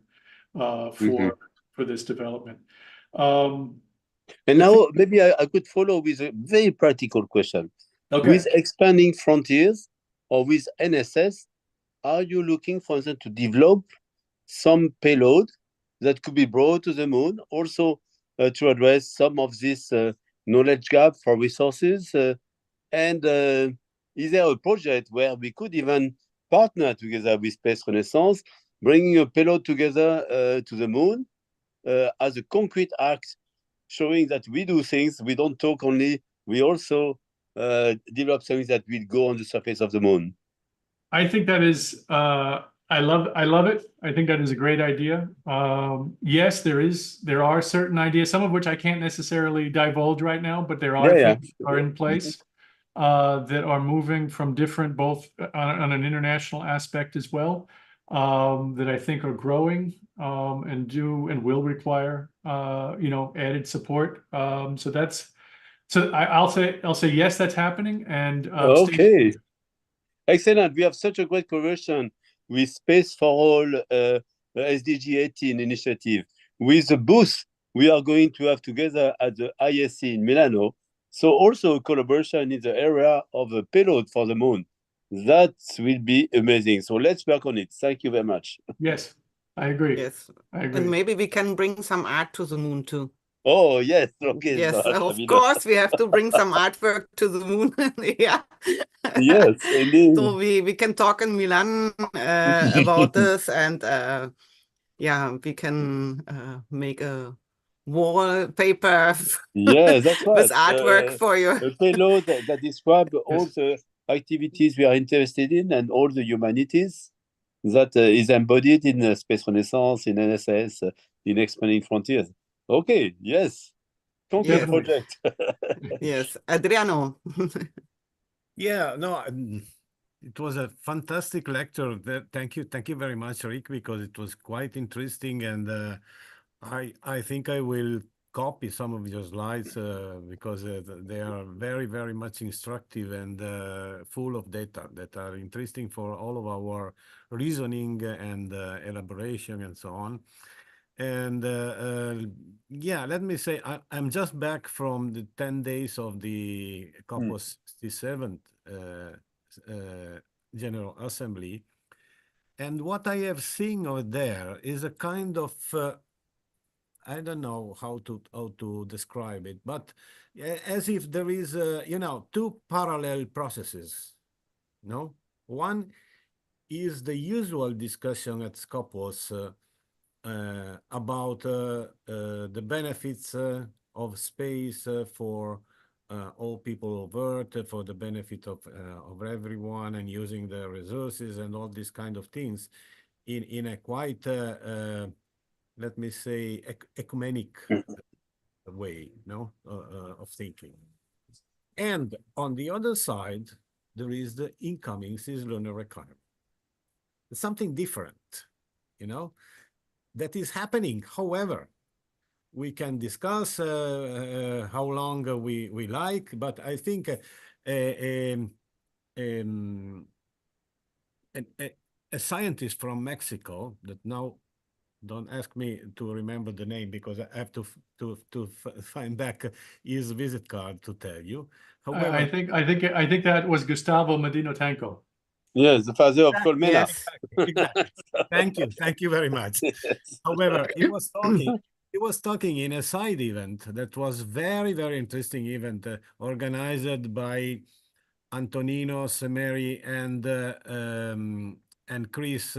for this development. And now maybe I could follow with a very practical question. Okay. With expanding frontiers or with NSS, are you looking, for instance, to develop some payload that could be brought to the moon, also to address some of this knowledge gap for resources? And is there a project where we could even partner together with Space Renaissance, bringing a payload together to the moon as a concrete act, showing that we do things, we don't talk only, we also develop things that will go on the surface of the moon? I think that is, I love it. I think that is a great idea. Yes, there are certain ideas, some of which I can't necessarily divulge right now, but there are things that are in place that are moving from different, both on an international aspect as well, that I think are growing and will require added support. So I'll say yes, that's happening. And okay. Excellent. We have such a great collaboration with Space for All SDG 18 initiative. With the booth we are going to have together at the ISC in Milano. So also a collaboration in the area of a payload for the moon. That will be amazing. So let's work on it. Thank you very much. Yes, I agree. Yes. I agree. And maybe we can bring some art to the moon too. Oh, yes. Okay. Yes, So, of course, we have to bring some artwork to the moon. Yeah. Yes, indeed. So we can talk in Milan about this, and yeah, we can make a wallpaper Yes, that's right. with artwork for you. A payload that describes all the activities we are interested in and all the humanities that is embodied in Space Renaissance, in NSS, in Expanding Frontiers. Okay, yes. Concrete project. Yes, Adriano. Yeah, no, it was a fantastic lecture. Thank you very much, Rick, because it was quite interesting, and I think I will copy some of your slides because they are very, very much instructive and full of data that are interesting for all of our reasoning and elaboration and so on. And yeah, let me say, I'm just back from the 10 days of the COP67 General Assembly. And what I have seen over there is a kind of, I don't know how to describe it, but as if there is, two parallel processes. No, one is the usual discussion at Scopus about the benefits of space for all people of Earth, for the benefit of everyone, and using the resources and all these kind of things in a quite, let me say, ecumenic way, of thinking. And on the other side, there is the incoming cislunar economy. It's something different, that is happening. However, we can discuss how long we like, but I think a scientist from Mexico that now, don't ask me to remember the name because I have to find back his visit card to tell you. However, I think that was Gustavo Medina Tanco. Yes, the father of Colmena. yes, exactly. Thank you very much. Yes. However, he was talking in a side event that was very, very interesting event organized by Antonino Semeri and Chris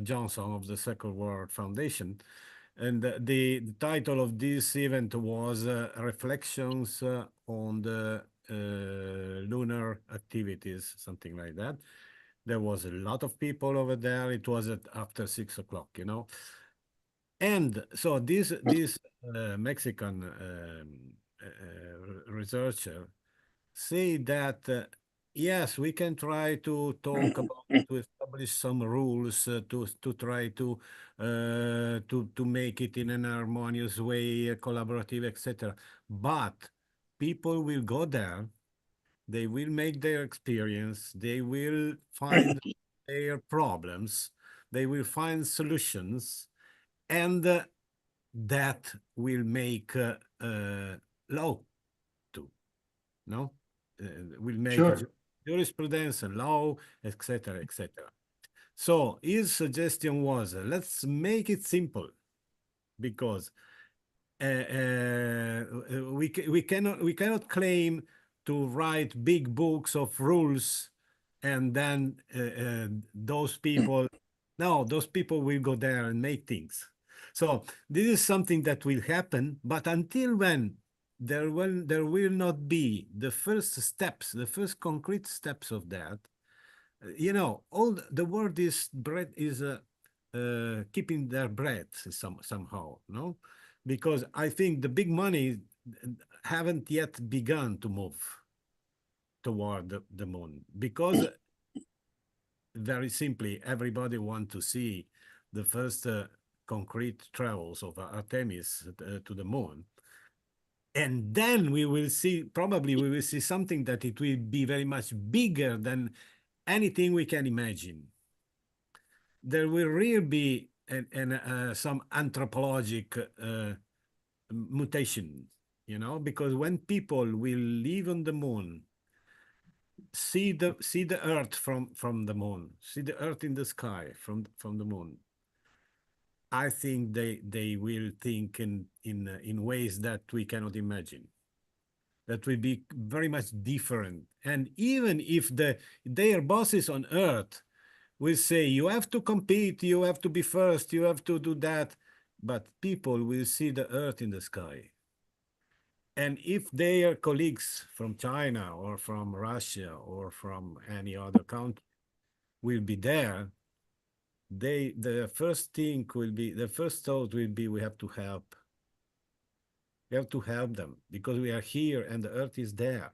Johnson of the Second World Foundation. And the title of this event was Reflections on the Lunar Activities, something like that. There was a lot of people over there. It was after 6 o'clock, And so this Mexican researcher say that yes, we can try to talk about to establish some rules to try to make it in an harmonious way, collaborative, etc. But people will go there, they will make their experience, they will find their problems, they will find solutions, and that will make law too. No, will make Sure. jurisprudence and law, etc., etc. So his suggestion was, let's make it simple, because we cannot claim to write big books of rules, and then those people will go there and make things. So this is something that will happen, but until when there will not be the first steps, the first concrete steps of that, all the world is keeping their breath somehow, no? Because I think the big money haven't yet begun to move toward the moon, because very simply, everybody want to see the first concrete travels of Artemis to the moon. And then we will see, probably we will see something that it will be very much bigger than anything we can imagine. There will really be some anthropologic mutation, because when people will live on the moon, see the Earth from the moon, see the Earth in the sky from the moon, I think they will think in ways that we cannot imagine. That will be very much different. And even if their bosses on Earth will say, you have to compete, you have to be first, you have to do that, but people will see the Earth in the sky. And if their colleagues from China or from Russia or from any other country will be there, the first thought will be, we have to help. We have to help them because we are here and the Earth is there.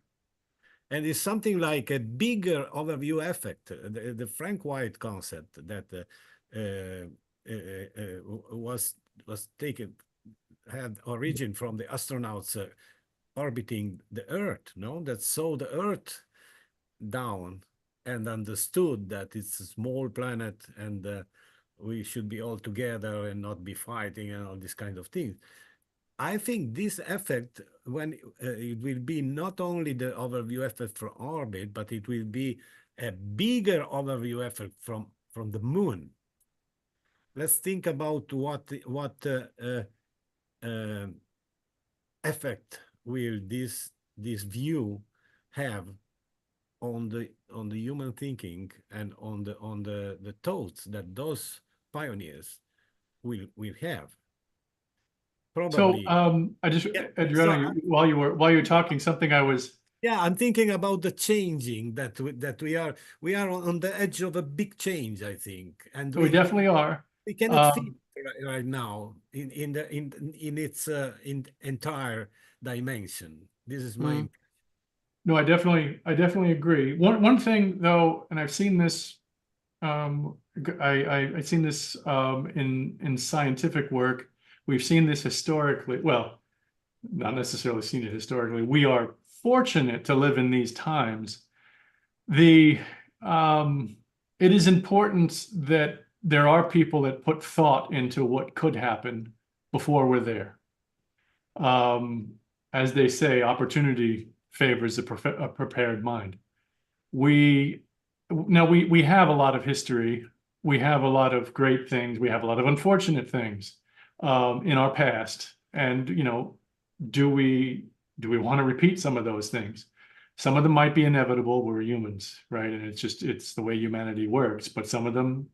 And it's something like a bigger overview effect, the Frank White concept that had origin from the astronauts orbiting the Earth, no? That saw the Earth down and understood that it's a small planet and we should be all together and not be fighting and all these kind of things. I think this effect, when it will be not only the overview effect from orbit, but it will be a bigger overview effect from the moon. Let's think about what effect will this view have on the human thinking and on the thoughts that those pioneers will have. Probably. So I just, Adriano, while you were talking, something I was. Yeah, I'm thinking about the changing that we are on the edge of a big change, I think, and we definitely are. We cannot fit Um, right now in its entire dimension. This is my Mm. no, I definitely agree. One thing though, and I've seen this, I've seen this in scientific work. We've seen this historically. Well, not necessarily seen it historically. We are fortunate to live in these times. The it is important that there are people that put thought into what could happen before we're there. As they say, opportunity favors a prepared mind. We we have a lot of history. We have a lot of great things. We have a lot of unfortunate things in our past. And do we want to repeat some of those things? Some of them might be inevitable. We're humans, right? And it's the way humanity works. But some of them,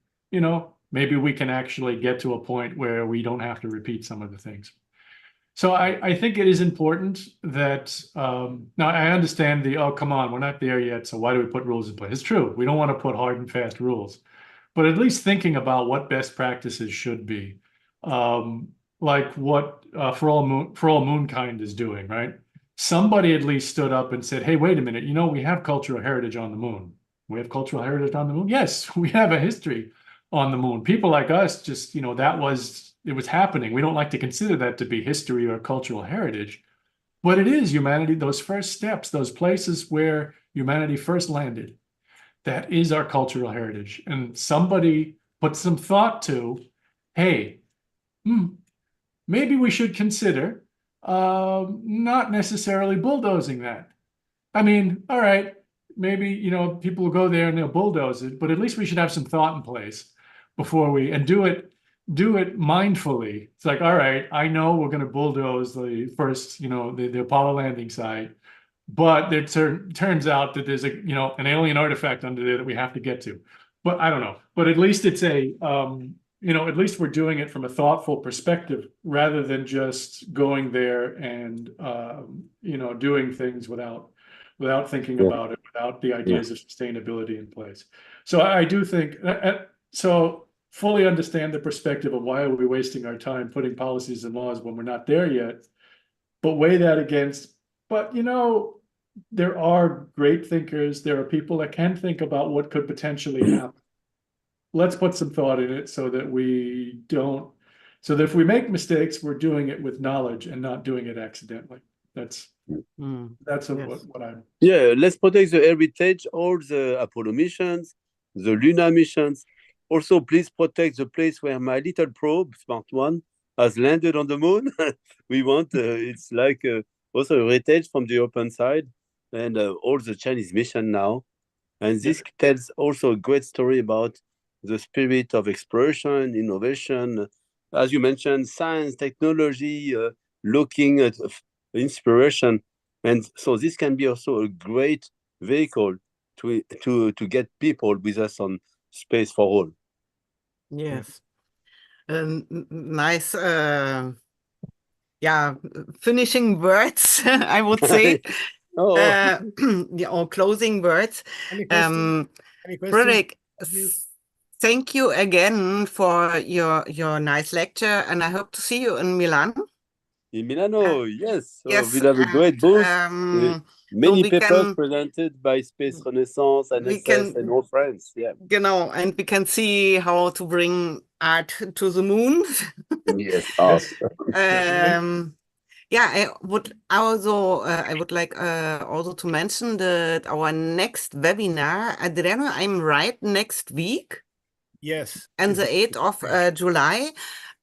maybe we can actually get to a point where we don't have to repeat some of the things. So I think it is important that now I understand oh, come on, we're not there yet, so why do we put rules in place? It's true. We don't want to put hard and fast rules, but at least thinking about what best practices should be, like what For All Moonkind is doing, right? Somebody at least stood up and said, hey, wait a minute, we have cultural heritage on the moon. We have cultural heritage on the moon? Yes, we have a history on the moon. People like us just, it was happening. We don't like to consider that to be history or cultural heritage, but it is humanity, those first steps, those places where humanity first landed. That is our cultural heritage. And somebody put some thought to, hey, maybe we should consider not necessarily bulldozing that. I mean, all right, maybe, people will go there and they'll bulldoze it, but at least we should have some thought in place before and do it mindfully. It's like, all right, I know we're going to bulldoze the first, the Apollo landing site, but it turns out that there's an alien artifact under there that we have to get to. But I don't know. But at least it's at least we're doing it from a thoughtful perspective rather than just going there and doing things without thinking about it, without the ideas of sustainability in place. So I do think so. Fully understand the perspective of why are we wasting our time putting policies and laws when we're not there yet, but weigh that against, but there are great thinkers. There are people that can think about what could potentially happen. Let's put some thought in it so that if we make mistakes, we're doing it with knowledge and not doing it accidentally. That's Yes. what I'm. Yeah, let's protect the heritage, all the Apollo missions, the lunar missions. Also, please protect the place where my little probe, Smart One, has landed on the moon. We want, it's like also a heritage from the European side and all the Chinese mission now. And this tells also a great story about the spirit of exploration, innovation, as you mentioned, science, technology, looking at inspiration. And so this can be also a great vehicle to get people with us on Space for All. Yes. Nice, finishing words, I would say. Or closing words. Any questions? Frederick, thank you again for your nice lecture, and I hope to see you in Milan. In Milano, yes. So Yes, we'll have a great booth. Many we papers presented by Space Renaissance, NSS, and all friends. Yeah. And we can see how to bring art to the moon. Yes, awesome. Yeah, I would like also to mention that our next webinar, Adriano, I'm right, next week? Yes. And the 8th of July,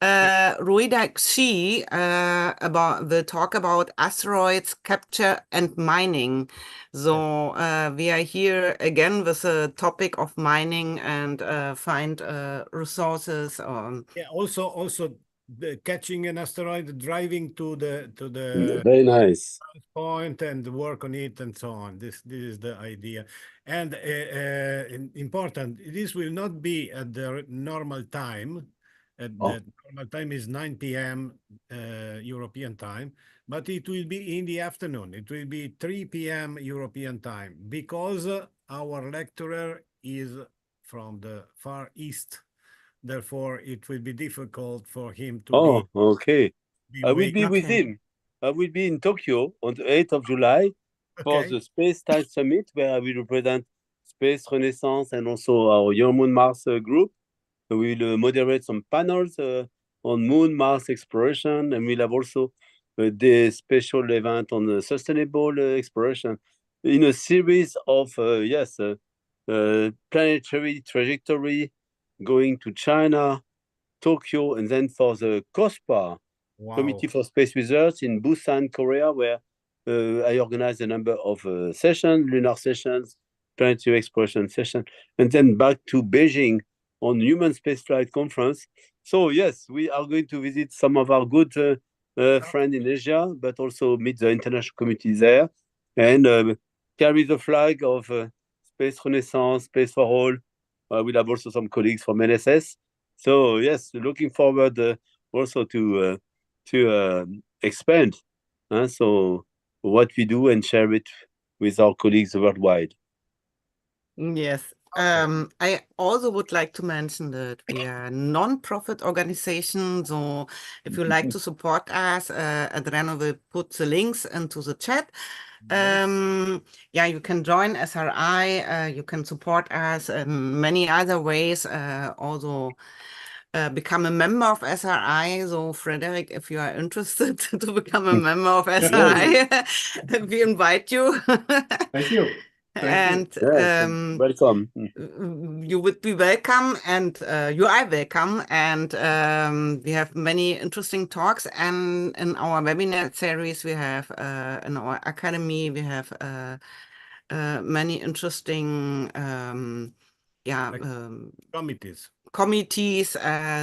Ruida Xi will talk about asteroids capture and mining. So we are here again with the topic of mining and find resources. Yeah, also catching an asteroid, driving to the very nice point and work on it and so on. This is the idea. And important, this will not be at the normal time. The normal time is 9 p.m. European time, but it will be in the afternoon. It will be 3 p.m. European time because our lecturer is from the far east Therefore, it will be difficult for him to Oh, okay. be I will be with Okay. him. I will be in Tokyo on the 8th of July for Okay. the Space Time Summit, where I will represent Space Renaissance and also our Your Moon Mars group. We will moderate some panels on Moon Mars exploration, and we'll have also the special event on sustainable exploration in a series of planetary trajectory going to China, Tokyo, and then for the COSPA, Wow. Committee for Space Research in Busan, Korea, where I organized a number of sessions, lunar sessions, planetary exploration sessions, and then back to Beijing on Human Spaceflight Conference. So yes, we are going to visit some of our good friends in Asia, but also meet the international community there and carry the flag of Space Renaissance, Space for All. We'll have also some colleagues from NSS. So yes, looking forward also to expand so what we do and share it with our colleagues worldwide. Yes. Okay. I also would like to mention that we are a non-profit organization. So if you like to support us, Adriano will put the links into the chat. Yeah, you can join SRI. You can support us in many other ways. Also become a member of SRI. So Frederick, if you are interested to become a member of SRI, we invite you. Thank you. Thank you. And Yes, welcome. you would be welcome, and you are welcome. And we have many interesting talks. And in our webinar series, we have in our academy, we have many interesting Like committees. committees.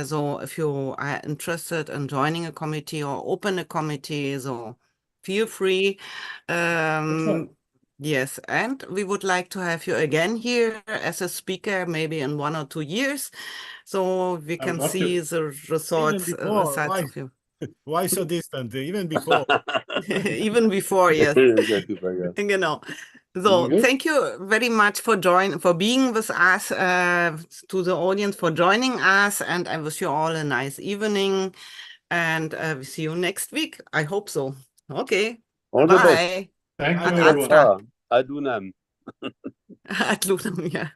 So if you are interested in joining a committee or open a committee, so feel free. Excellent. Yes, and we would like to have you again here as a speaker, maybe in 1 or 2 years, so we I would can love see to. the Even results, before. of you. Why so distant? Even before. Even before, yes. Exactly, yeah. Genau. So Good. thank you very much for being with us, to the audience for joining us, and I wish you all a nice evening, and we see you next week. I hope so. Okay. All the best. Bye. Thank Ad you, everyone. Astra. Adunam. Ad Lunam, yeah.